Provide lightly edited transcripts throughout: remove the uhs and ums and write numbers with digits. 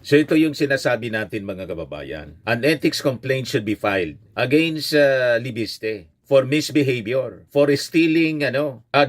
So ito yung sinasabi natin mga kababayan. An ethics complaint should be filed against Libiste for misbehavior, for stealing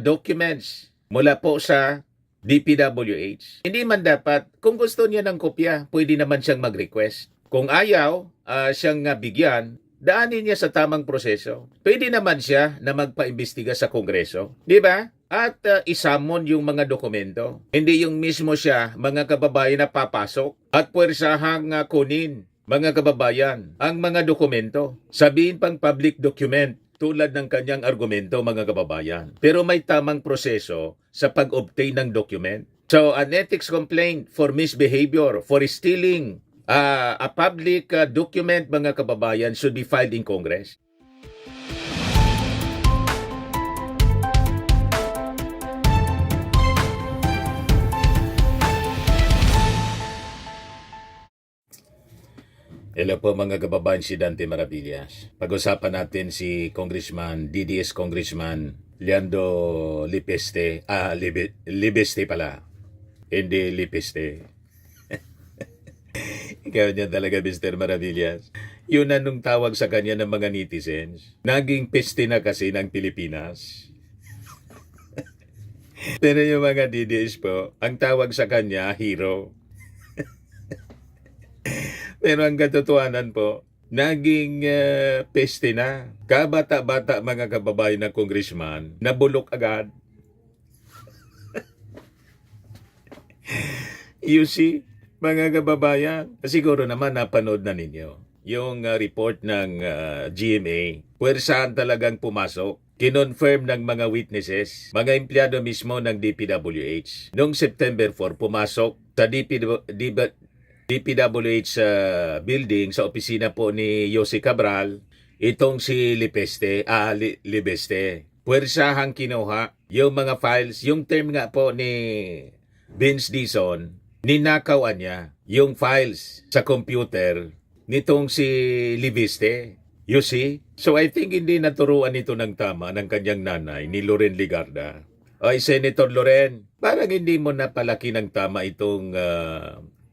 documents mula po sa DPWH. Hindi man dapat, kung gusto niya ng kopya, pwede naman siyang mag-request. Kung ayaw siyang bigyan, daanin niya sa tamang proseso. Pwede naman siya na magpaimbestiga sa Kongreso. Di ba? At isamon yung mga dokumento. Hindi yung mismo siya, mga kababayan, na papasok at puwersahang kunin, mga kababayan, ang mga dokumento. Sabihin pang public document tulad ng kanyang argumento, mga kababayan. Pero may tamang proseso sa pag-obtain ng document. So, an ethics complaint for misbehavior, for stealing a public document, mga kababayan, should be filed in Congress. Hello po mga kababayan, si Dante Maravillas. Pag-usapan natin si DDS Congressman Leandro Lipeste. Libeste pala. Hindi Lipeste. Ikaw niya talaga, Mr. Maravillas. Yun anong tawag sa kanya ng mga netizens. Naging peste na kasi ng Pilipinas. Pero yung mga DDS po, ang tawag sa kanya, hero. Pero ang katotohanan po, naging peste na. Kabata-bata mga kababayan na congressman, nabulok agad. You see, mga kababayan, siguro naman napanood na ninyo yung report ng GMA. Puwersahan talagang pumasok. Kinonfirm ng mga witnesses, mga empleyado mismo ng DPWH. Noong September 4, pumasok sa DPWH building sa opisina po ni Yossi Cabral, itong si Libeste. Puwersahang kinuha yung mga files, yung term nga po ni Vince Dizon, ninakawan niya yung files sa computer nitong si Libeste. You see? So I think hindi naturuan ito ng tama ng kanyang nanay, ni Loren Ligarda. Ay, Senator Loren, parang hindi mo napalaki ng tama itong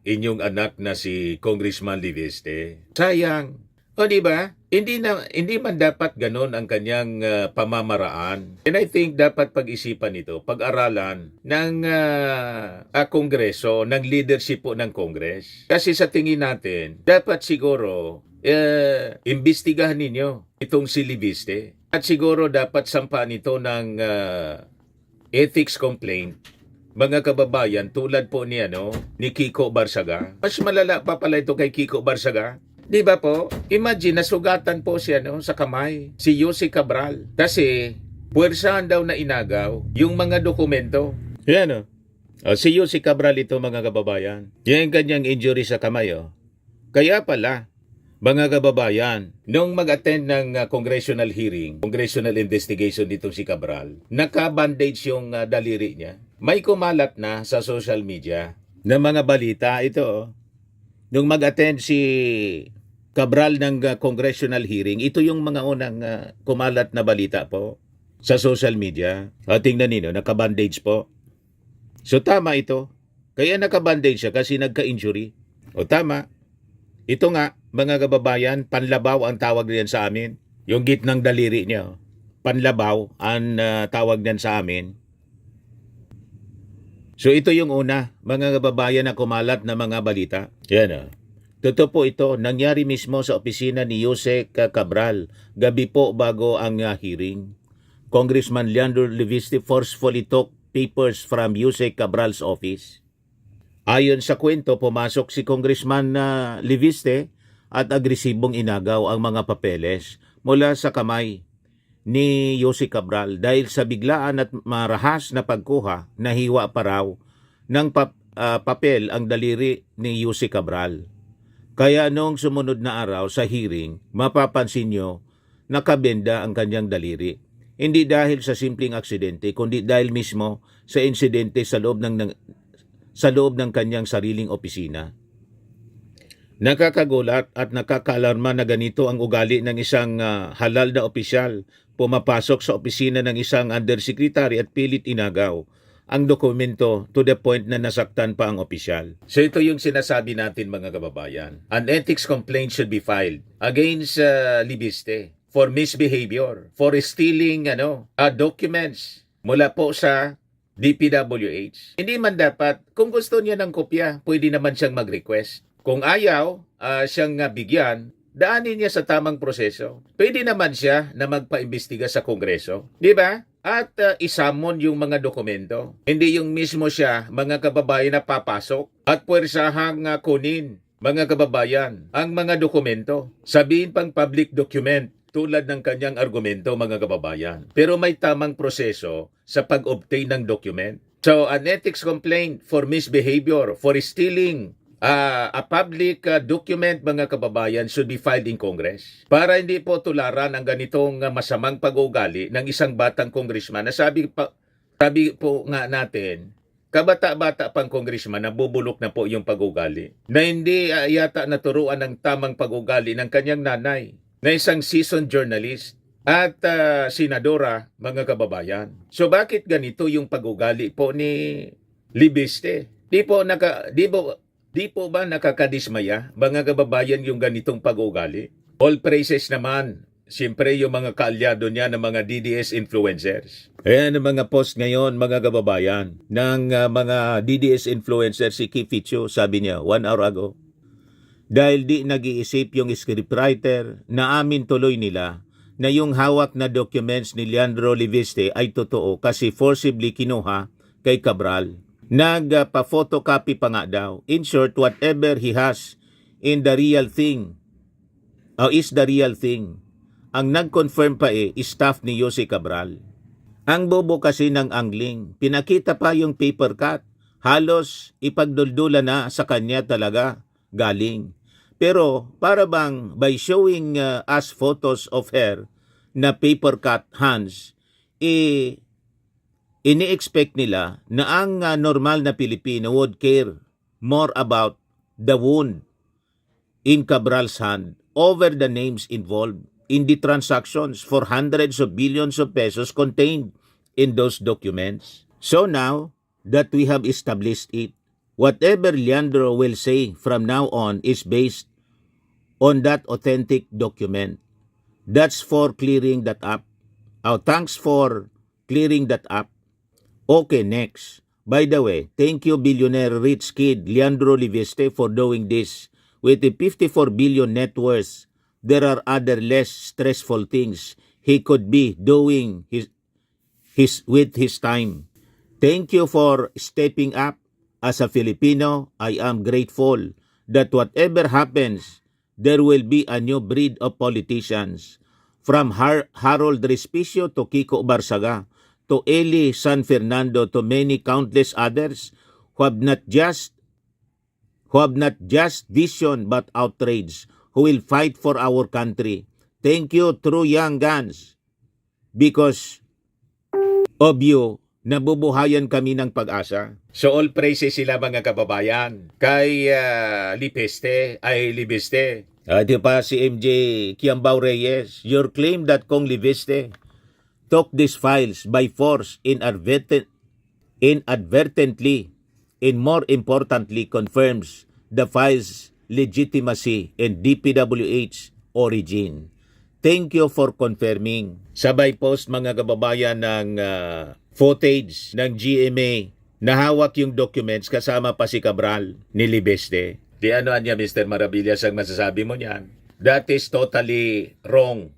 inyong anak na si Congressman Libeste. Sayang. O di ba? Hindi man dapat ganon ang kanyang pamamaraan. And I think dapat pag-isipan ito, pag-aralan ng Kongreso, ng leadership po ng Congress. Kasi sa tingin natin, dapat siguro imbestigahan ninyo itong si Libeste. At siguro dapat sampaan ito ng ethics complaint, mga kababayan, tulad po ni Kiko Barsaga. Mas malala pa pala ito kay Kiko Barsaga. Di ba po? Imagine, nasugatan po siya sa kamay, si Yossi Cabral. Kasi, puwersahan daw na inagaw yung mga dokumento. Yan si Yossi Cabral ito, mga kababayan. Yan kanyang injury sa kamay. Kaya pala, mga kababayan, nung mag-attend ng congressional hearing, congressional investigation ditong si Cabral, naka-bandage yung daliri niya. May kumalat na sa social media ng mga balita ito. Nung mag-attend si Cabral ng congressional hearing, ito yung mga unang kumalat na balita po sa social media. Tingnan ninyo, naka-bandage po. So tama ito. Kaya naka-bandage siya kasi nagka-injury. O tama. Ito nga, mga kababayan, panlabaw ang tawag niyan sa amin. Yung gitnang daliri niya. Panlabaw ang tawag niyan sa amin. So ito yung una, mga kababayan, na kumalat na mga balita. Yan Totoo po ito, nangyari mismo sa opisina ni Yossi Cabral, gabi po bago ang hearing. Congressman Leandro Lipeste forcefully took papers from Yossi Cabral's office. Ayon sa kwento, pumasok si Congressman Lipeste at agresibong inagaw ang mga papeles mula sa kamay ni Yossi Cabral dahil sa biglaan at marahas na pagkuha, nahiwa pa raw ng papel ang daliri ni Yossi Cabral. Kaya noong sumunod na araw sa hearing, mapapansin nyo, nakabenda ang kanyang daliri. Hindi dahil sa simpleng aksidente, kundi dahil mismo sa insidente sa loob ng kanyang sariling opisina. Nakakagulat at nakakaalarma na ganito ang ugali ng isang halal na opisyal, pumapasok sa opisina ng isang undersecretary at pilit inagaw ang dokumento to the point na nasaktan pa ang opisyal. So ito yung sinasabi natin mga kababayan. An ethics complaint should be filed against Libiste for misbehavior, for stealing documents mula po sa DPWH. Hindi man dapat, kung gusto niya ng kopya, pwede naman siyang mag-request. Kung ayaw siyang bigyan, daanin niya sa tamang proseso. Pwede naman siya na magpaimbestiga sa Kongreso. Di ba? At isamon yung mga dokumento. Hindi yung mismo siya, mga kababayan, na papasok at puwersahang kunin, mga kababayan, ang mga dokumento. Sabihin pang public document tulad ng kanyang argumento, mga kababayan. Pero may tamang proseso sa pag-obtain ng document. So, an ethics complaint for misbehavior, for stealing a public document, mga kababayan, should be filed in Congress. Para hindi po tularan ang ganitong masamang pag-uugali ng isang batang congressman na sabi po nga natin, kabata-bata pang congressman, nabubulok na po yung pag-uugali. Na hindi yata naturuan ng tamang pag-uugali ng kanyang nanay, na isang seasoned journalist at senadora, mga kababayan. So bakit ganito yung pag-uugali po ni Libiste? Di po ba nakakadismaya, mga kababayan, yung ganitong pag-uugali? All praises naman, siyempre, yung mga kaalyado niya ng mga DDS influencers. Ayan ang mga post ngayon, mga kababayan, ng mga DDS influencers. Si Kificho, sabi niya 1 hour ago, dahil di nag-iisip yung scriptwriter, naamin tuloy nila na yung hawak na documents ni Leandro Liviste ay totoo kasi forcibly kinuha kay Cabral. Nagpa-photocopy pa nga daw. In short, whatever he has in the real thing, is the real thing. Ang nag-confirm pa is staff ni Jose Cabral. Ang bobo kasi ng angling, pinakita pa yung paper cut. Halos ipagduldula na sa kanya talaga galing. Pero para bang by showing us photos of her na paper cut hands, ini-expect nila na ang normal na Pilipino would care more about the wound in Cabral's hand over the names involved in the transactions for hundreds of billions of pesos contained in those documents. So now that we have established it, whatever Leandro will say from now on is based on that authentic document. That's for clearing that up. Thanks for clearing that up. Okay, next. By the way, thank you billionaire rich kid Leandro Liviste for doing this. With a 54 billion net worth, there are other less stressful things he could be doing with his time. Thank you for stepping up. As a Filipino, I am grateful that whatever happens, there will be a new breed of politicians. From Harold Respicio to Kiko Barsaga, to Eli San Fernando, to many countless others who have not just vision but outrage, who will fight for our country. Thank you, true young guns. Because of you, nabubuhayan kami ng pag-asa. So all praises sila, mga kababayan, kay Libiste. Di pa si MJ Kiambao Reyes, your claim that Kong Libiste took these files by force inadvertently and more importantly confirms the files' legitimacy and DPWH origin. Thank you for confirming. Sabay post, mga kababayan, ng footage ng GMA na hawak yung documents kasama pa si Cabral ni Libiste. Di ano niya, Mr. Maravillas, ang masasabi mo niyan? That is totally wrong.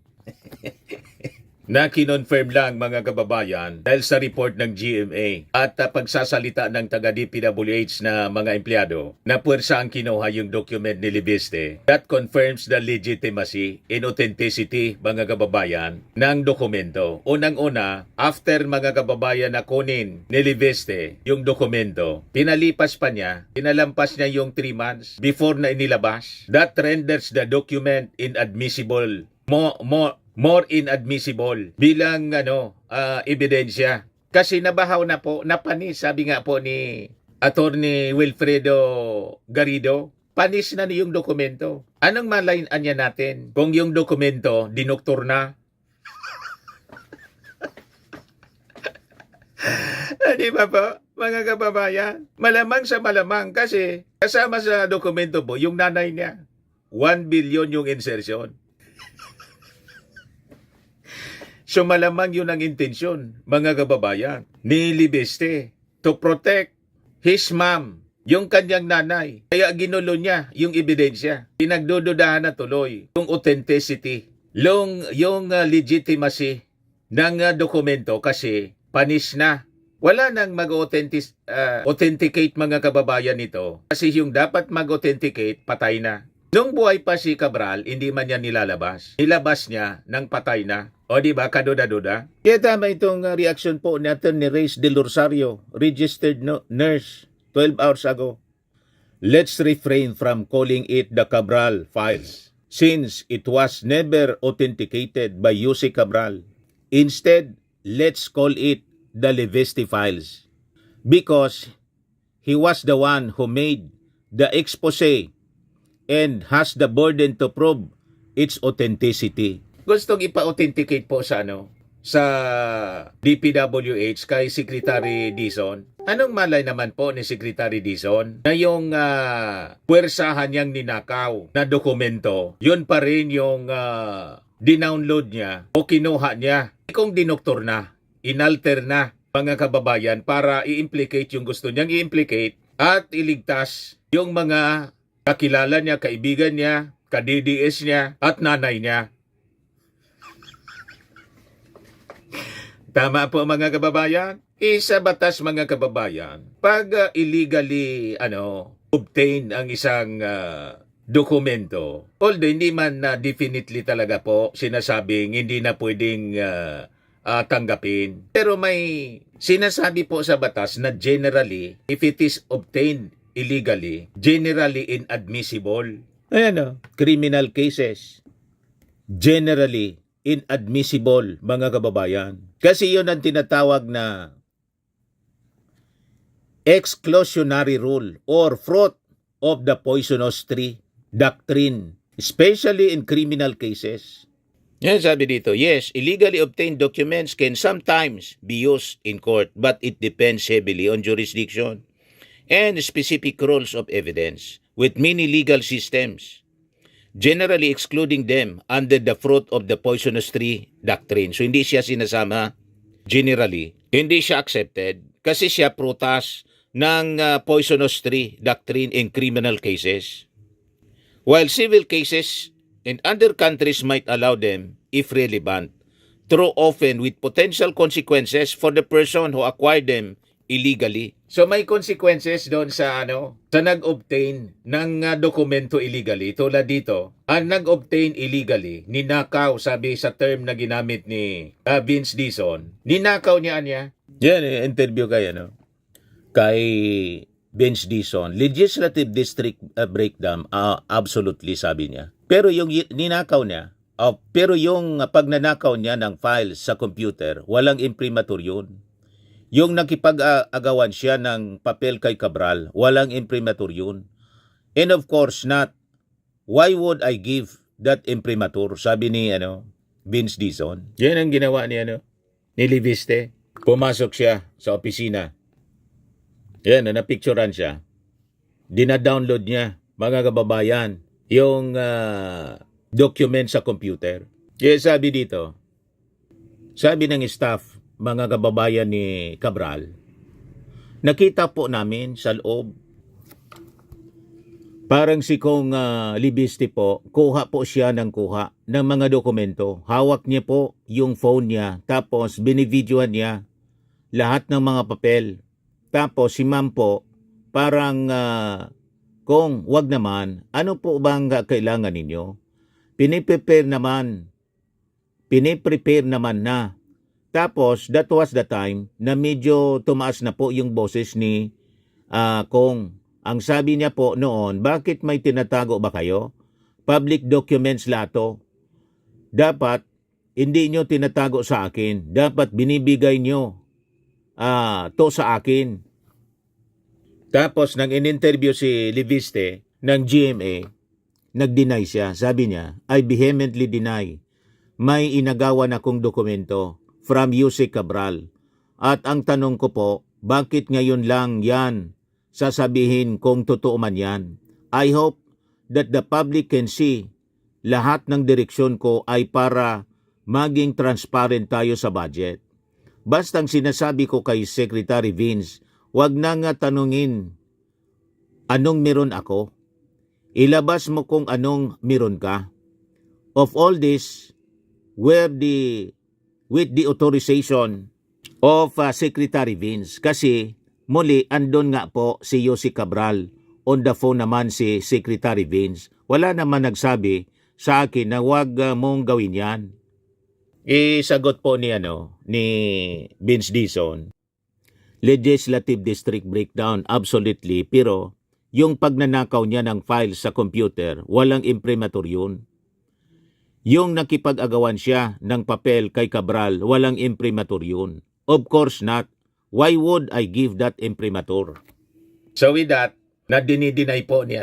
Na kinonfirm lang, mga kababayan, dahil sa report ng GMA at pagsasalita ng taga-DPWH na mga empleyado na puwersa ang kinuha yung document ni Libiste. That confirms the legitimacy and authenticity, mga kababayan, ng dokumento. Unang-una, after, mga kababayan, na kunin ni Libiste yung dokumento, pinalampas niya yung 3 months before na inilabas. That renders the document inadmissible. More inadmissible bilang ebidensya. Kasi nabahaw na po, napanis, sabi nga po ni Attorney Wilfredo Garrido, panis na yung dokumento. Anong malayan niya natin kung yung dokumento dinoktor na? Di ba po, mga kababayan? Malamang sa malamang kasi kasama sa dokumento po yung nanay niya. 1 billion yung insertion. So malamang yun ang intensyon, mga kababayan, ni Libeste to protect his mom, yung kanyang nanay. Kaya ginulo niya yung ebidensya. Pinagdududahan na tuloy yung authenticity, yung legitimacy ng dokumento kasi panis na. Wala nang mag-authenticate mga kababayan nito kasi yung dapat mag-authenticate patay na. Nung buhay pa si Cabral, hindi man niya nilalabas. Nilabas niya nang patay na. O di ba, kaduda-duda? Kaya tama itong reaction po natin ni Reyes Del Rosario, registered nurse, 12 hours ago. Let's refrain from calling it the Cabral files since it was never authenticated by Yussi Cabral. Instead, let's call it the Libeste files because he was the one who made the expose and has the burden to prove its authenticity. Gustong ipa-authenticate po sa sa DPWH kay Secretary Dizon. Anong malay naman po ni Secretary Dizon na yung puwersahan niyang ninakaw na dokumento, yun pa rin yung dinownload niya o kinuha niya. Kung dinoktor na, inalter na, mga kababayan, para i-implicate yung gusto niyang i-implicate at iligtas yung mga kakilala niya, kaibigan niya, ka-DDS niya, at nanay niya. Tama po mga kababayan? Isa batas mga kababayan, pag illegally obtain ang isang dokumento, although hindi man definitely talaga po sinasabing hindi na pwedeng tanggapin. Pero may sinasabi po sa batas na generally, if it is obtained illegally, generally inadmissible. Ayan criminal cases. Generally inadmissible, mga kababayan. Kasi yun ang tinatawag na exclusionary rule or fruit of the poisonous tree doctrine, especially in criminal cases. Yan sabi dito, yes, illegally obtained documents can sometimes be used in court, but it depends heavily on jurisdiction and specific rules of evidence with many legal systems, generally excluding them under the fruit of the poisonous tree doctrine. So hindi siya sinasama generally. Hindi siya accepted kasi siya prutas ng poisonous tree doctrine in criminal cases. While civil cases in other countries might allow them if relevant, though often with potential consequences for the person who acquired them illegally. So may consequences doon sa sa nag-obtain ng dokumento illegally. Tulad dito, ang nag-obtain illegally, ninakaw, sabi sa term na ginamit ni Vince Dizon, ninakaw niya. Yan, interview kay Vince Dizon. Legislative District Breakdown, absolutely sabi niya. Pero yung ninakaw niya, pero yung pagnanakaw niya ng files sa computer, walang imprimatur yun. Yung nakipag-agawan siya ng papel kay Cabral, walang imprimatur yun. And of course not, why would I give that imprimatur? Sabi ni Vince Dizon. Yan ang ginawa ni ni Libeste. Pumasok siya sa opisina. Yan, napicturan siya. Dina-download niya, mga kababayan, yung document sa computer. Kaya sabi dito, sabi ng staff, mga kababayan ni Cabral, nakita po namin sa loob, parang si Kong Libiste po, kuha po siya ng mga dokumento. Hawak niya po yung phone niya, tapos binivideoan niya lahat ng mga papel. Tapos si ma'am po, parang kung wag naman, ano po bang kailangan ninyo? Piniprepare naman na. Tapos that was the time na medyo tumaas na po yung boses ni Kong. Ang sabi niya po noon, bakit may tinatago ba kayo? Public documents lato. Dapat hindi nyo tinatago sa akin. Dapat binibigay nyo to sa akin. Tapos nang in-interview si Libiste ng GMA, nag-deny siya. Sabi niya, I vehemently deny. May inagawan akong dokumento from Yussi Cabral. At ang tanong ko po, bakit ngayon lang yan sasabihin kung totoo man yan? I hope that the public can see lahat ng direksyon ko ay para maging transparent tayo sa budget. Bastang sinasabi ko kay Secretary Vince, wag na nga tanungin anong meron ako. Ilabas mo kung anong meron ka. Of all this, with the authorization of Secretary Vince. Kasi muli, andon nga po si Yossi Cabral. On the phone naman si Secretary Vince. Wala naman nagsabi sa akin na wag mong gawin yan. Sagot po ni Vince Dizon. Legislative District Breakdown, absolutely. Pero yung pagnanakaw niya ng files sa computer, walang imprimatur yun. Yung nakipag-agawan siya ng papel kay Cabral, walang imprimatur yun. Of course not. Why would I give that imprimatur? So with that, na dinideny po ni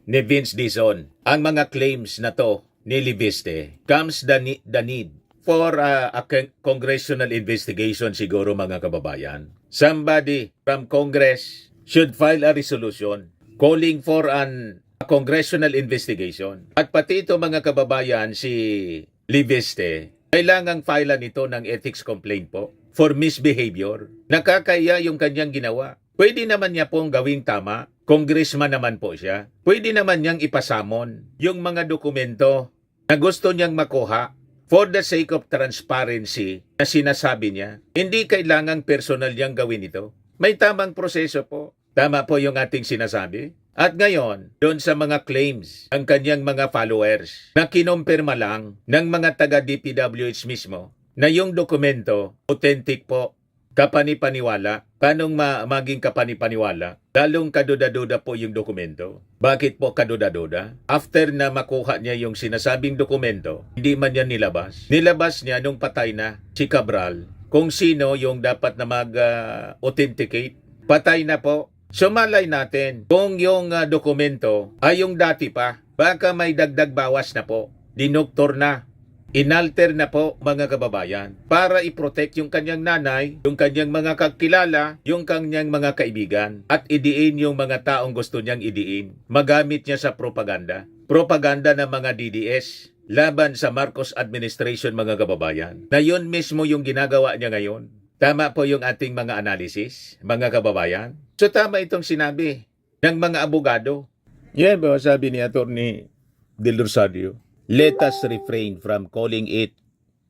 Vince Dizon ang mga claims na to ni Libiste, comes the need for a congressional investigation siguro mga kababayan. Somebody from Congress should file a resolution calling for a congressional investigation. At pati ito mga kababayan, si Libiste, kailangang file nito ng ethics complaint po for misbehavior. Nakakaya yung kanyang ginawa. Pwede naman niya pong gawing tama. Congressman naman po siya. Pwede naman niyang ipasamon yung mga dokumento na gusto niyang makuha for the sake of transparency na sinasabi niya. Hindi kailangang personal niyang gawin ito. May tamang proseso po. Tama po yung ating sinasabi. At ngayon, doon sa mga claims ng kanyang mga followers na kinumpirma lang ng mga taga-DPWH mismo na yung dokumento authentic po, kapanipaniwala. Paanong maging kapanipaniwala? Lalong kaduda-duda po yung dokumento. Bakit po kaduda-duda? After na makuha niya yung sinasabing dokumento, hindi man yan nilabas. Nilabas niya nung patay na si Cabral kung sino yung dapat na mag-authenticate. Patay na po. Sumalay natin kung yung dokumento ay yung dati pa. Baka may dagdag bawas na po. Dinoktor na. Inalter na po mga kababayan para i-protect yung kanyang nanay, yung kanyang mga kakilala, yung kanyang mga kaibigan at idiin yung mga taong gusto niyang idiin. Magamit niya sa propaganda. Propaganda ng mga DDS laban sa Marcos administration mga kababayan. Na yun mismo yung ginagawa niya ngayon. Tama po yung ating mga analysis, mga kababayan. So tama itong sinabi ng mga abogado. Yeah, ba sabi ni Atty. Del Rosario, let us refrain from calling it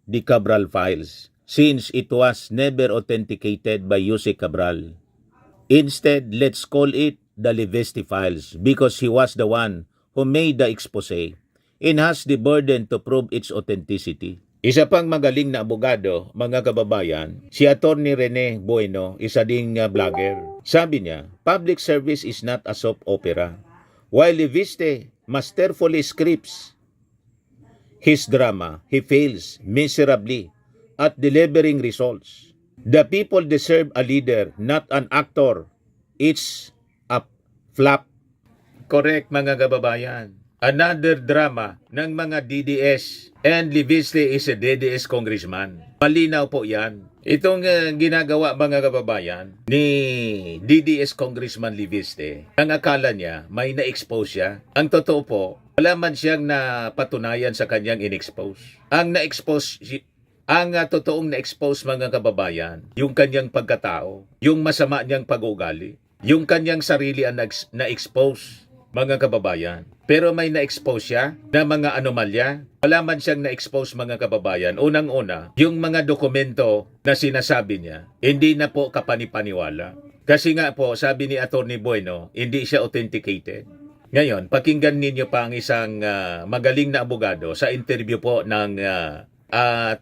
the Cabral files since it was never authenticated by Yossi Cabral. Instead, let's call it the Libiste files because he was the one who made the expose and has the burden to prove its authenticity. Isa pang magaling na abogado, mga kababayan, si Atty. Rene Bueno, isa ding vlogger. Sabi niya, public service is not a soap opera. While Libiste masterfully scripts his drama, he fails miserably at delivering results. The people deserve a leader, not an actor. It's a flop. Correct mga kababayan. Another drama ng mga DDS and Libiste is a DDS congressman. Malinaw po yan. Itong ginagawa mga kababayan ni DDS Congressman Libiste, ang akala niya may na-expose siya. Ang totoo po, wala man siyang napatunayan sa kanyang in-expose. Ang na-expose, totoong na-expose mga kababayan, yung kanyang pagkatao, yung masama niyang pag-ugali, yung kanyang sarili ang na-expose mga kababayan. Pero may na-expose siya na mga anomalya. Wala man siyang na-expose mga kababayan. Unang-una, yung mga dokumento na sinasabi niya, hindi na po kapanipaniwala. Kasi nga po, sabi ni Atty. Bueno, hindi siya authenticated. Ngayon, pakinggan ninyo pa ang isang magaling na abogado sa interview po ng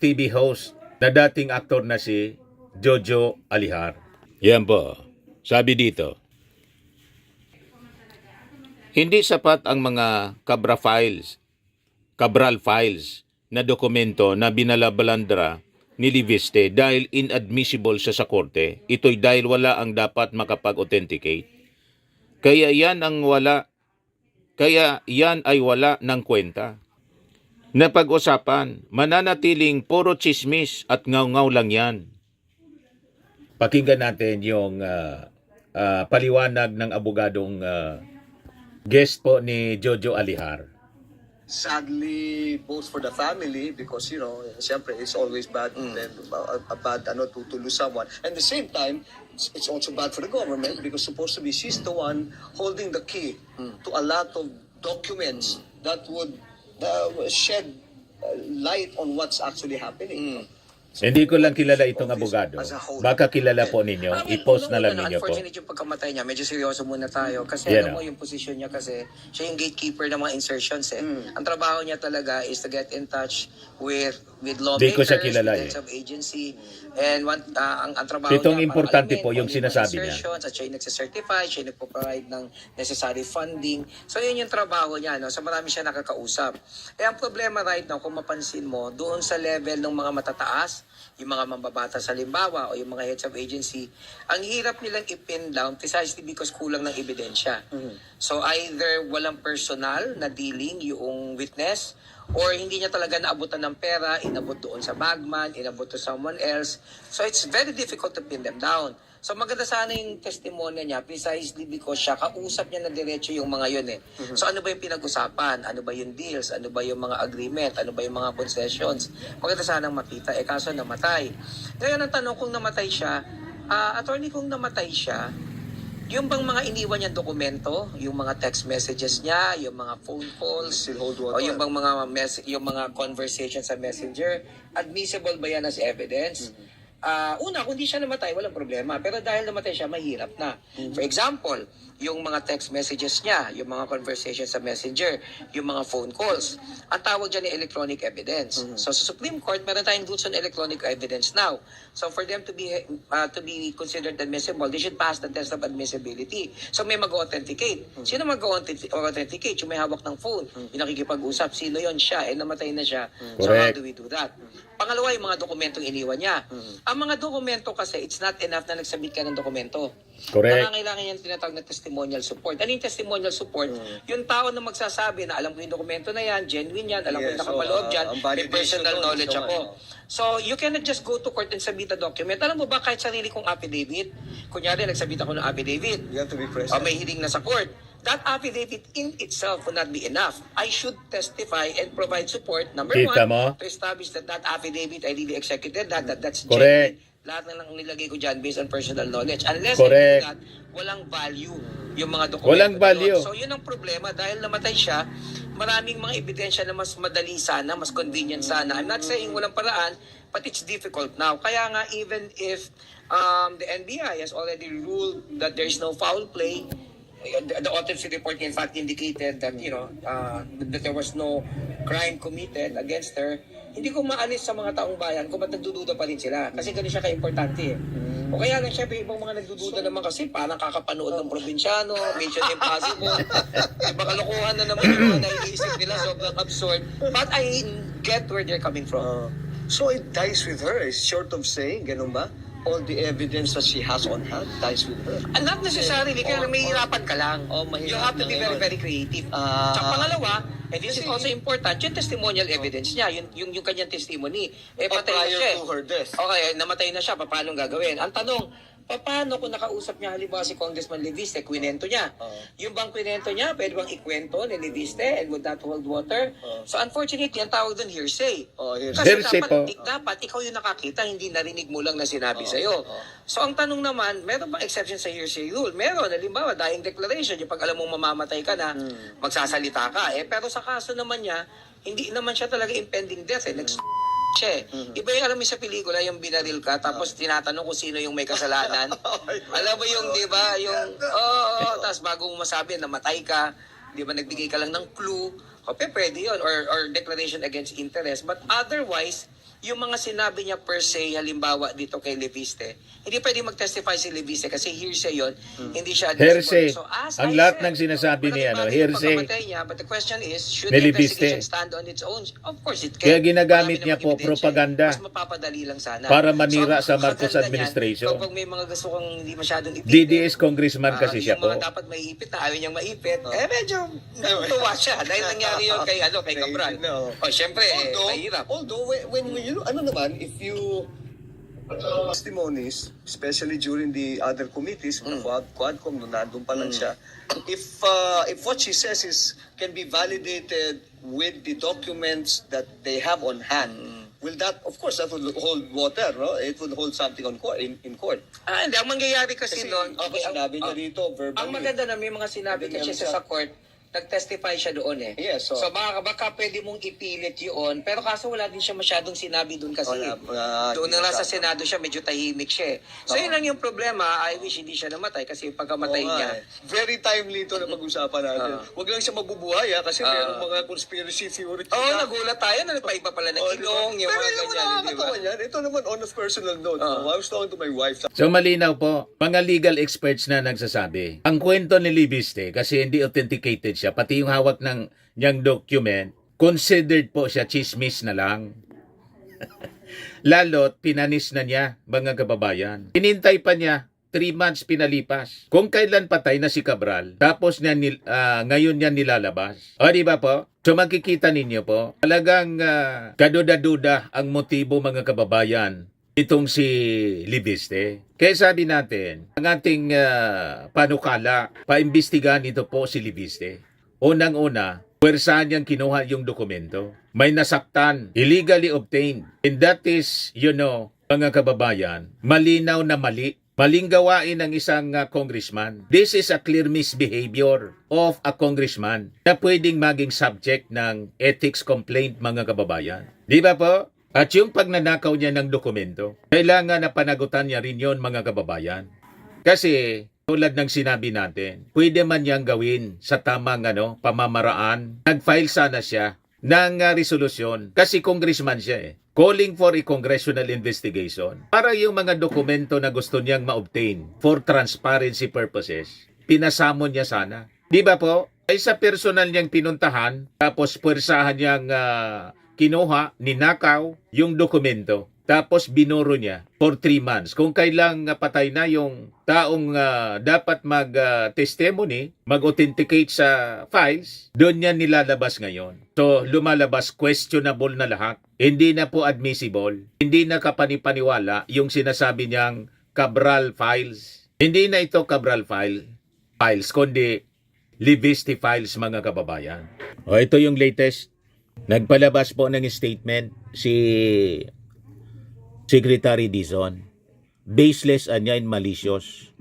TV host na dating aktor na si Jojo Alihar. Yan po. Sabi dito, hindi sapat ang mga Cabral files na dokumento na binalabalandra ni Libiste dahil inadmissible siya sa korte. Ito'y dahil wala ang dapat makapag-authenticate. Kaya yan ay wala ng kwenta. Na pag-usapan, mananatiling puro chismis at ngaw-ngaw lang yan. Pakinggan natin yung paliwanag ng abogadong guest po ni Jojo Alihar. Sadly, both for the family, because, siyempre, it's always bad then, a bad to lose someone. And at the same time, it's also bad for the government because supposed to be she's the one holding the key to a lot of documents that would shed light on what's actually happening. Hindi ko lang kilala itong abogado. As a whole. Baka kilala po ninyo. I-post na lang ninyo po. Unfortunate yung pagkamatay niya, medyo seryoso muna tayo. Kasi Yan, alam mo yung posisyon niya kasi siya yung gatekeeper ng mga insertions eh. Ang trabaho niya talaga is to get in touch with Di lawmakers, ko siya kilala with heads of agency. And ang trabaho Itong niya, importante para po, yung alamin kung sinasabi yung niya. insertions, at siya yung nagsicertify, siya yung nagpo-provide ng necessary funding. So yun yung trabaho niya. No? So marami siya nakakausap. Eh ang problema right now, kung mapansin mo, doon sa level ng mga matataas, yung mga mambabata sa limbawa o yung mga heads of agency, ang hirap nilang i-pin down precisely because kulang ng ebidensya. So either walang personal na dealing yung witness or hindi niya talaga naabutan ng pera, inabot doon sa bagman, inabot to someone else. So it's very difficult to pin them down. So maganda sana yung testimonya niya precisely because siya, kausap niya na diretso yung mga yun eh. So ano ba yung pinag-usapan? Ano ba yung deals? Ano ba yung mga agreement? Ano ba yung mga concessions? Maganda sanang makita. Eh kaso namatay. Ngayon ang tanong kung namatay siya, attorney, kung namatay siya, yung bang mga iniwan niyang dokumento, yung mga text messages niya, yung mga phone calls, Still hold o water. yung bang mga yung mga conversations sa messenger, admissible ba yan as evidence? Una, kung di siya namatay, walang problema. Pero dahil namatay siya, mahirap na. For example, yung mga text messages niya, yung mga conversations sa messenger, yung mga phone calls, ang tawag dyan ay electronic evidence. So sa Supreme Court, meron tayong rules on electronic evidence now. So for them to be considered admissible, they should pass the test of admissibility. So may mag-authenticate. Sino mag-authenticate? Yung may hawak ng phone, yung nakikipag-usap. Sino yon? Siya. Eh, namatay na siya. So how Correct. do we do that? Pangalawa, yung mga dokumentong iniwan niya. Ang mga dokumento kasi, it's not enough na nagsabit ka ng dokumento. Correct. Nangangailangan yan tinatawag na testimonial support. Ano yung testimonial support? Yung tao na magsasabi na alam ko yung dokumento na yan, genuine yan, alam ko yung Yes, nakapaloob dyan, ang may validation personal doon, knowledge so ako. ano. So, you cannot just go to court and submit a document. Alam mo ba, kahit sarili kong affidavit, kunyari, nagsabit ako ng affidavit, You have to be o present. may hiling na sa court, that affidavit in itself will not be enough. I should testify and provide support, number Kita one, mo? to establish that that affidavit I really executed, that's Correct. genuine. Lahat na lang nilagay ko dyan based on personal knowledge. Unless Correct. I do that, walang value yung mga dokumento. Walang na value. yun. So yun ang problema. Dahil namatay siya, maraming mga ebidensya na mas madali sana, mas convenient sana. I'm not saying walang paraan, but it's difficult now. Kaya nga, even if the NBI has already ruled that there is no foul play, the autopsy report in fact indicated that that there was no crime committed against her. Hindi ko maalis sa mga taong bayan kung ba't nagdududa pa rin sila kasi ganun siya ka-importante eh. O kaya lang syempre ibang mga nagdududa naman kasi parang kakapanood ng probinsyano, Mission Impossible. Baka lokohan na naman yung mga naiisip nila, sobrang absurd. But I get where they're coming from. So it dies with her. It's short of saying, ganun ba? All the evidence that she has on hand dies with her. And not necessarily, kaya may hirapan ka lang. mahirap You have to be na very, ngayon. very creative. Ah. Tsaka pangalawa, and this is also important, yung testimonial evidence niya, yung kanyang testimony. Eh, patay na Prior siya. to her death. Okay, namatay na siya, paano gagawin? Ang tanong, paano kung nakausap niya halimbawa si Congressman Leviste, kwento niya? Yung bang kwento niya, pwede bang ikwento ni Leviste and would that hold water? So unfortunately, ang tawag doon hearsay. Hearsay. Kasi Hearsay po. dapat ikaw yung nakakita, hindi narinig mo lang na sinabi sa'yo. So ang tanong naman, meron bang exception sa hearsay rule? Meron, halimbawa, dying declaration, yung pag alam mong mamamatay ka na, magsasalita ka. Pero sa kaso naman niya, hindi naman siya talaga impending death. Siya eh. Iba yung alam mo sa pelikula, yung binaril ka, tapos tinatanong kung sino yung may kasalanan. Alam mo yung, di ba, yung, tapos bago mo masabi, namatay ka, di ba, nagbigay ka lang ng clue, pwede yun, or declaration against interest. But otherwise, yung mga sinabi niya per se, halimbawa dito kay Leviste, hindi pwede mag-testify si Leviste kasi hearsay yun, hindi siya Hearsay. So, as Ang I lahat said, ng sinasabi niya, malaking bagay yung hearsay. pagkamatay niya, but the question is, should Ni the Leviste. investigation stand on its own? Of course it can. Kaya ginagamit Marami niya namang po ebidensya. propaganda Mas mapapadali lang sana. para manira ang sa Marcos maganda niyan, administration. Kapag may mga gusto kong hindi masyadong ipit. DDS congressman kasi siya yung po. mga dapat may ipit na ayaw niyang maipit. Medyo tuwa siya. Dahil nangyari yun kay Cabral. No. Syempre, mahirap. Although when you know, ano naman, if you testimonies, especially during the other committees, Quadcom, nung nandun pa lang siya, if what she says can be validated with the documents that they have on hand, will that, of course, that would hold water, no? It would hold something on court, in court. Hindi, ang mangyayari kasi Kasi noon, sinabi niya rito, verbally. ang maganda na may mga sinabi kasi siya sa court, nag-testify siya doon eh. Yes, so baka pwede mong ipilit yun, pero kaso wala din siya masyadong sinabi doon kasi. Doon na lang sa Senado siya, medyo tahimik siya eh. So yun lang yung problema, I wish hindi siya namatay kasi pagkamatay niya. Very timely ito na pag-usapan natin. Huwag lang siya mabubuhay kasi merong mga conspiracy theory. Nagulat tayo na nagpaiba pala ng ilong, yung mga ganyan, di ba? Nakakatawa yan. Ito naman on a personal note. I was talking to my wife. So malinaw po, mga legal experts na nagsasabi. Ang kwento ni Libiste, kasi hindi authenticated siya, pati yung hawak ng niyang document, considered po siya chismis na lang. Lalo't pinanis na niya, mga kababayan. Inintay pa niya, 3 months pinalipas. Kung kailan patay na si Cabral, tapos niya ngayon niya nilalabas. O di ba po? So makikita ninyo po, talagang kaduda-duda ang motibo, mga kababayan, itong si Libiste. Kaya sabi natin, ang ating panukala, paimbestigahan ito po si Libiste. Unang-una, puwersahan niyang kinuha yung dokumento. May nasaktan, illegally obtained. And that is, mga kababayan, malinaw na mali. Maling gawain ng isang congressman. This is a clear misbehavior of a congressman na pwedeng maging subject ng ethics complaint, mga kababayan. Di ba po? At yung pagnanakaw niya ng dokumento, kailangan na panagutan niya rin yon, mga kababayan. Kasi, tulad ng sinabi natin, pwede man niyang gawin sa tamang pamamaraan. Nag-file sana siya ng resolusyon kasi congressman siya eh. Calling for a congressional investigation para yung mga dokumento na gusto niyang ma-obtain for transparency purposes, pinasamon niya sana. Di ba po? Ay sa personal niyang pinuntahan, tapos puwersahan niyang kinuha, ninakaw yung dokumento. Tapos binuro niya for 3 months. Kung kailang patay na yung taong dapat mag-testimony, mag-authenticate sa files, doon niya nilalabas ngayon. So lumalabas questionable na lahat. Hindi na po admissible. Hindi na kapanipaniwala yung sinasabi niyang Cabral files. Hindi na ito Cabral files, kundi Libiste files, mga kababayan. O ito yung latest. Nagpalabas po ng statement si Secretary Dizon. Baseless and malicious.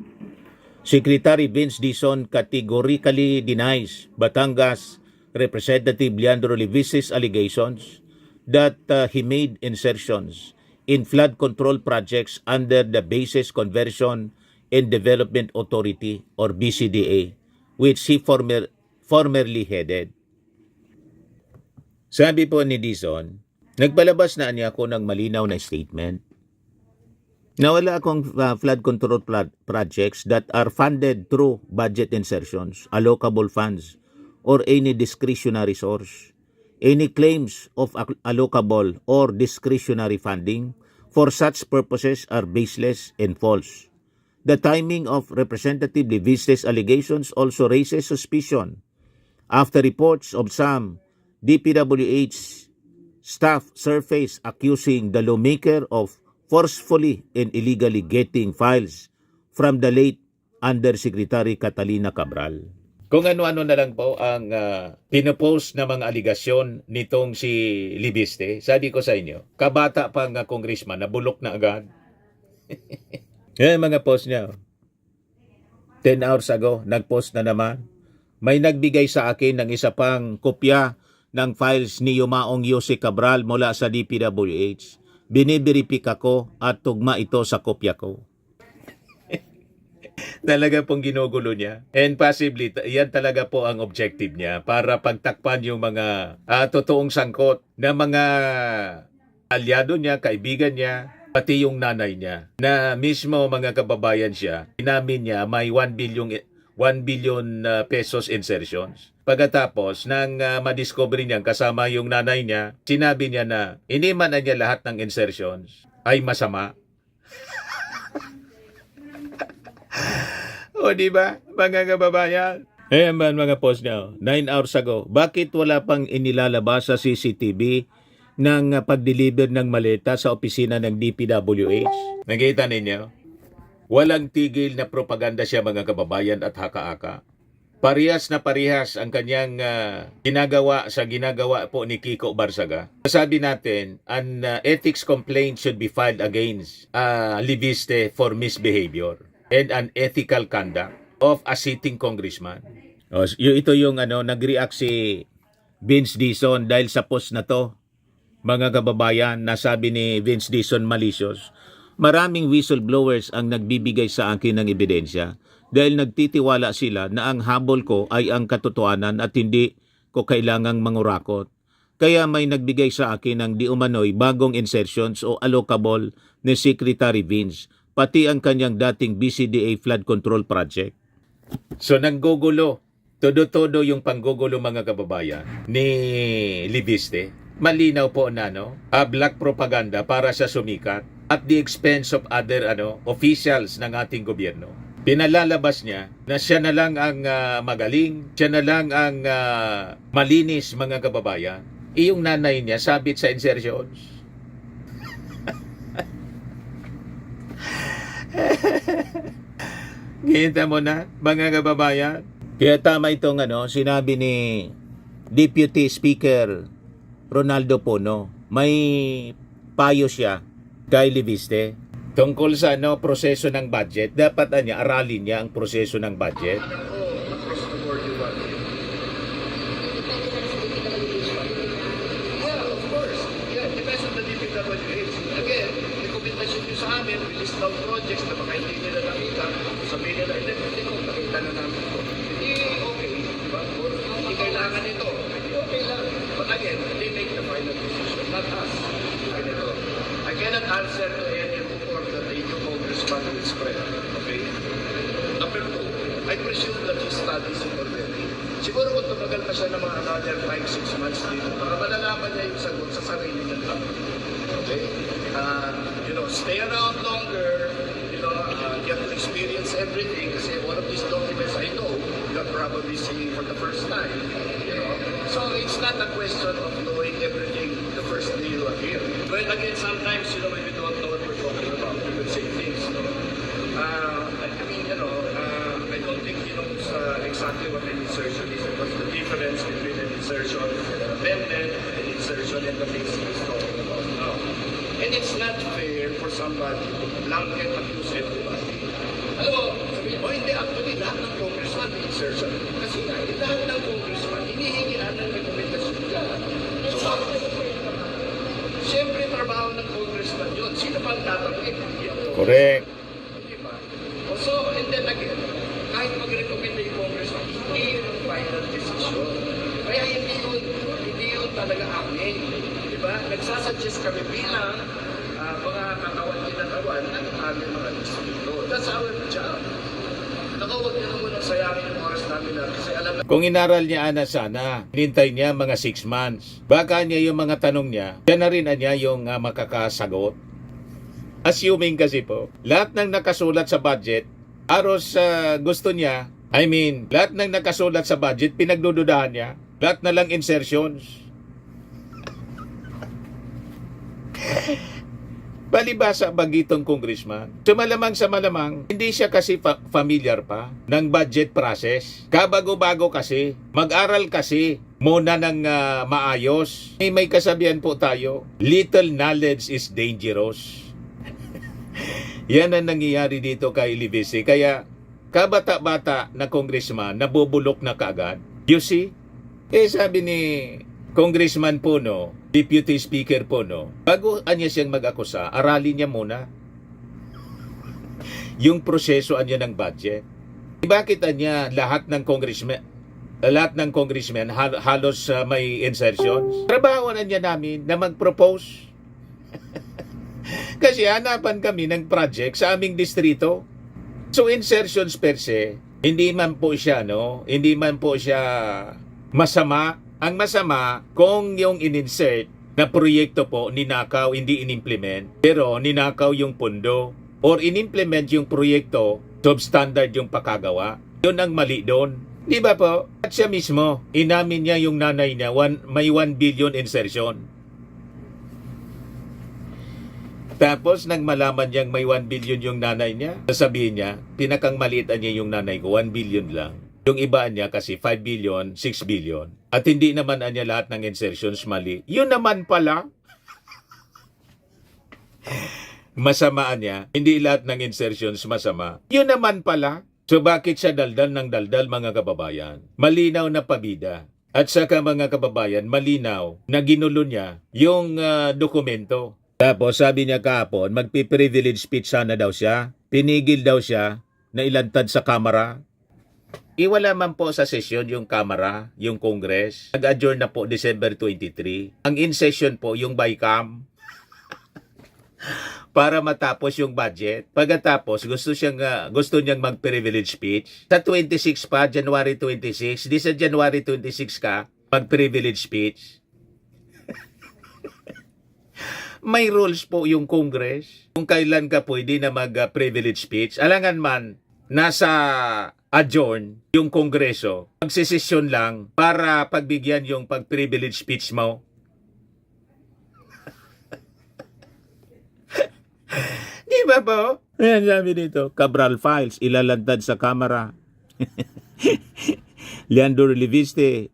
Secretary Vince Dizon categorically denies Batangas Representative Leandro Libiste's allegations that he made insertions in flood control projects under the Bases Conversion and Development Authority or BCDA, which he formerly headed. Sabi po ni Dizon, nagpalabas na niya ako ng malinaw na statement na wala akong flood control projects that are funded through budget insertions, allocable funds, or any discretionary source. Any claims of allocable or discretionary funding for such purposes are baseless and false. The timing of Representative Libiste's allegations also raises suspicion after reports of some DPWH staff surface accusing the lawmaker of forcefully and illegally getting files from the late Undersecretary Catalina Cabral. Kung ano-ano na lang po ang pinopost na mga aligasyon nitong si Libiste, sabi ko sa inyo, kabata pa nga congressman, nabulok na agad. Yan mga post niya. 10 hours ago, nagpost na naman. May nagbigay sa akin ng isa pang kopya ng files ni Yumaong Yose Cabral mula sa DPWH. Biniberipika ko at tugma ito sa kopya ko. Talaga pong ginugulo niya. And possibly, yan talaga po ang objective niya para pagtakpan yung mga totoong sangkot na mga alyado niya, kaibigan niya, pati yung nanay niya. Na mismo mga kababayan siya, inamin niya may 1 billion pesos insertions. Pagkatapos, nang madiscover niya kasama yung nanay niya, sinabi niya na iniman na niya lahat ng insertions ay masama. O di ba, mga kababayan? Ayan ba mga post niya, 9 hours ago, bakit wala pang inilalabas sa CCTV ng pag-deliver ng maleta sa opisina ng DPWH. Nakita ninyo? Walang tigil na propaganda siya mga kababayan at haka-haka. Parehas na parehas ang kanyang ginagawa sa ginagawa po ni Kiko Barsaga. Sabi natin, an ethics complaint should be filed against Libiste for misbehavior and unethical conduct of a sitting congressman. Ito yung nag-react si Vince Dizon dahil sa post na to. Mga kababayan, nasabi ni Vince Dizon malicious. Maraming whistleblowers ang nagbibigay sa akin ng ebidensya dahil nagtitiwala sila na ang habol ko ay ang katotohanan at hindi ko kailangang mangurakot. Kaya may nagbigay sa akin ng di umano'y bagong insertions o allocable ni Secretary Vince, pati ang kanyang dating BCDA flood control project. So nanggugulo, todo-todo yung panggugulo mga kababayan ni Libiste. Malinaw po na black propaganda para sa sumikat at the expense of other officials ng ating gobyerno. Pinalalabas niya na siya na lang ang magaling, siya na lang ang malinis mga kababayan. Iyong nanay niya sabit sa insertions. Kita mo na mga kababayan. Kaya tama itong sinabi ni Deputy Speaker Ronaldo Pono. May payo siya kay Libiste. Tungkol sa proseso ng budget, dapat aralin niya ang proseso ng budget. Across the board, you want it. Yeah, of course. Yeah, depends on the DPWH. Again, rekomendasyon nyo sa amin, we list down projects na baka hindi nila nakita. Sabihin nila, hindi ko nakita na namin ito. Hindi okay, di ba? Or hindi kailangan ito. Hindi okay lang. But again, they make the final decision, not us. I cannot answer to any report that the new congressman will spread. Okay? Number two, I presume that he studies it already. Siguro kung tumagal pa siya ng mga another 5-6 months dito, para malalaman niya yung sagot sa sarili niya lang. Okay? Stay around longer, get to experience everything, kasi one of these documents I know, you're probably seeing for the first time. So it's not a question of knowing everything the first day you are here. But again, sometimes, when we don't know what we're talking about, we will say things, I don't think he knows exactly what an insertion is. What's the difference between an insertion and an amendment, an insertion and the things he's talking about now. And it's not fair for somebody to blanket accuse everybody. Alam mo, sabihin, hindi, actually, lahat ng congressman may insertion. Kasi lahat ng congressman, hinihingian ng rekomendasyon nila. So, siyempre, trabaho ng congressman yun. Sino pa ang tatanungin? Correct. Diba? So, and then again, kahit mag-recommend yung congressman, hindi yun ang final decision. Kaya hindi yun talaga amin. Diba? Nagsasuggest kami bilang mga katawan ng aming mga distrito. That's our job. Huwag niyo naman ang sayangin yung oras namin kasi alam na Kung inaral niya sana, hinintay niya mga 6 months. Baka niya yung mga tanong niya, siya na rin niya yung makakasagot. Assuming kasi po, lahat ng nakasulat sa budget, aros gusto niya, lahat ng nakasulat sa budget, pinagdududahan niya. Lahat na lang insertions. Balibasa bagitong congressman. So malamang sa malamang, hindi siya kasi familiar pa ng budget process. Kabago-bago kasi, mag-aral kasi muna ng maayos. May kasabihan po tayo, little knowledge is dangerous. Yan ang nangyayari dito kay Libiste. Kaya kabata-bata na congressman, nabubulok na kaagad. You see? Sabi ni Congressman Pono, Deputy Speaker Pono, bago niya siyang mag-akusa, aralin niya muna yung proseso niya ng budget. Bakit niya lahat ng congressmen halos may insertions? Trabaho na niya namin na mag-propose. Kasi hanapan kami ng project sa aming distrito. So insertions per se, hindi man po siya masama. Ang masama, kung yung in-insert na proyekto po ninakaw, hindi in-implement, pero ninakaw yung pondo, or in-implement yung proyekto, substandard yung pakagawa, yun ang mali doon. Di ba po? At siya mismo, inamin niya yung nanay niya, may 1 billion insertion. Tapos nang malaman niyang may 1 billion yung nanay niya, sasabihin niya, pinakang maliitan niya yung nanay ko, 1 billion lang. Yung iba niya kasi 5 billion, 6 billion. At hindi naman niya lahat ng insertions mali. Yun naman pala. Masamaan niya, hindi lahat ng insertions masama. Yun naman pala. So bakit siya daldal ng daldal mga kababayan? Malinaw na pabida. At saka mga kababayan, malinaw na ginulo niya yung dokumento. Tapos sabi niya kahapon, magpi-privilege speech sana daw siya. Pinigil daw siya na ilantad sa kamera. Iwala man po sa sesyon yung kamera, yung Congress. Nag-adjourn na po December 23. Ang in-session po yung bycam. Para matapos yung budget. Pagkatapos, gusto niyang mag-privilege speech. Sa 26 pa, January 26. Di sa January 26 ka, mag-privilege speech. May rules po yung Congress. Kung kailan ka pwede na mag-privilege speech. Alangan man, nasa adjourn yung Kongreso. Magsisesyon lang para pagbigyan yung pag-privilege speech mo. Di ba po? Ayan sabi dito, Cabral Files, ilalantad sa kamera. Leandro Leviste,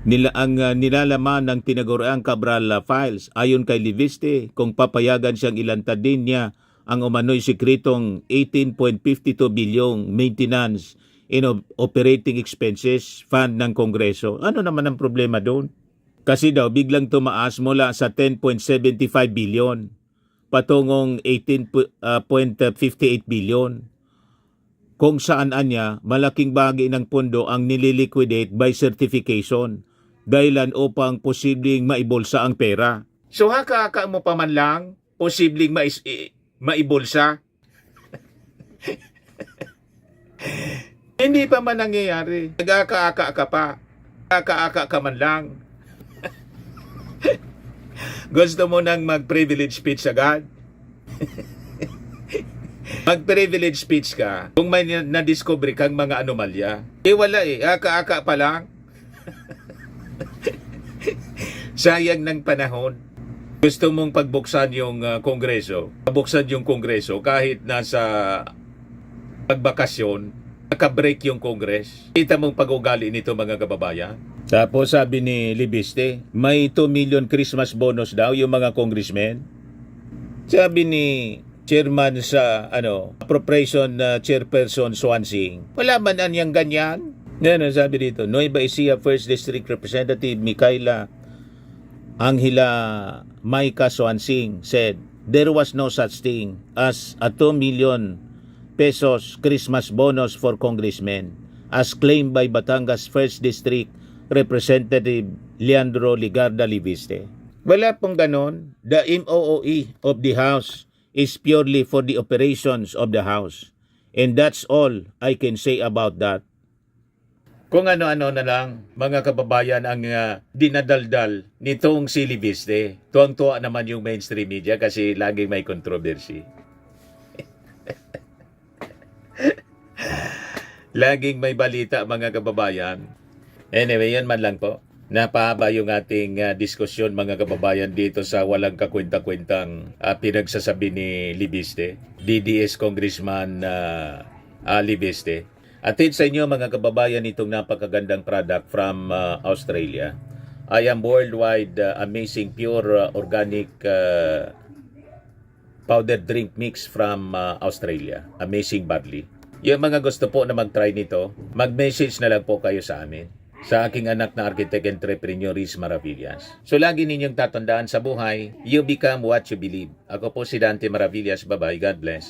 nilalaman ng tinaguriang Cabral Files. Ayon kay Leviste, kung papayagan siyang ilantad din niya ang umano'y sikretong 18.52 bilyong maintenance in operating expenses fund ng Kongreso. Ano naman ang problema doon? Kasi daw biglang tumaas mula sa 10.75 bilyon patungong 18.58 bilyon. Kung saan anya, malaking bahagi ng pondo ang nililiquidate by certification dahilan upang posibleng maibulsa ang pera. So haka mo pa man lang, posibleng maibulsa? Hindi pa man nangyayari. Nag-aka-aka ka pa. Aka-aka ka man lang. Gusto mo nang mag-privilege speech agad? Mag-privilege speech ka kung may na-discover kang mga anomalya. Wala aka-aka pa lang. Sayang ng panahon. Gusto mong pagbuksan yung Kongreso. Pabuksan yung Kongreso kahit nasa pagbakasyon, naka-break yung Congress. Kita mong pag-ugali nito mga kababayan. Tapos sabi ni Libiste, may 2 million Christmas bonus daw yung mga congressmen. Sabi ni chairman sa appropriation chairperson Swansing, wala man anyang ganyan. Yan ang sabi dito, Nueva Ecija 1st District Representative Micaela Angela Maika Swansing said, there was no such thing as a 2 million pesos Christmas bonus for congressmen as claimed by Batangas 1st District Representative Leandro Ligarda Liviste. Wala pong ganon. The MOOE of the House is purely for the operations of the House. And that's all I can say about that. Kung ano-ano na lang, mga kababayan, ang dinadaldal nitong si Liviste. Tuwang-tuwa naman yung mainstream media kasi laging may controversy. Laging may balita mga kababayan. Anyway, yan man lang po. Napahaba yung ating diskusyon mga kababayan dito sa walang kakwenta-kwentang pinagsasabi ni Liviste, DDS Congressman Liviste. Atid sa inyo mga kababayan itong napakagandang product from Australia. I am worldwide amazing pure organic powdered drink mix from Australia. Amazing barley. Yung mga gusto po na mag-try nito, mag-message na lang po kayo sa amin. Sa aking anak na architect entrepreneur Riz Maravillas. So lagi ninyong tatandaan sa buhay, you become what you believe. Ako po si Dante Maravillas. Bye-bye. God bless.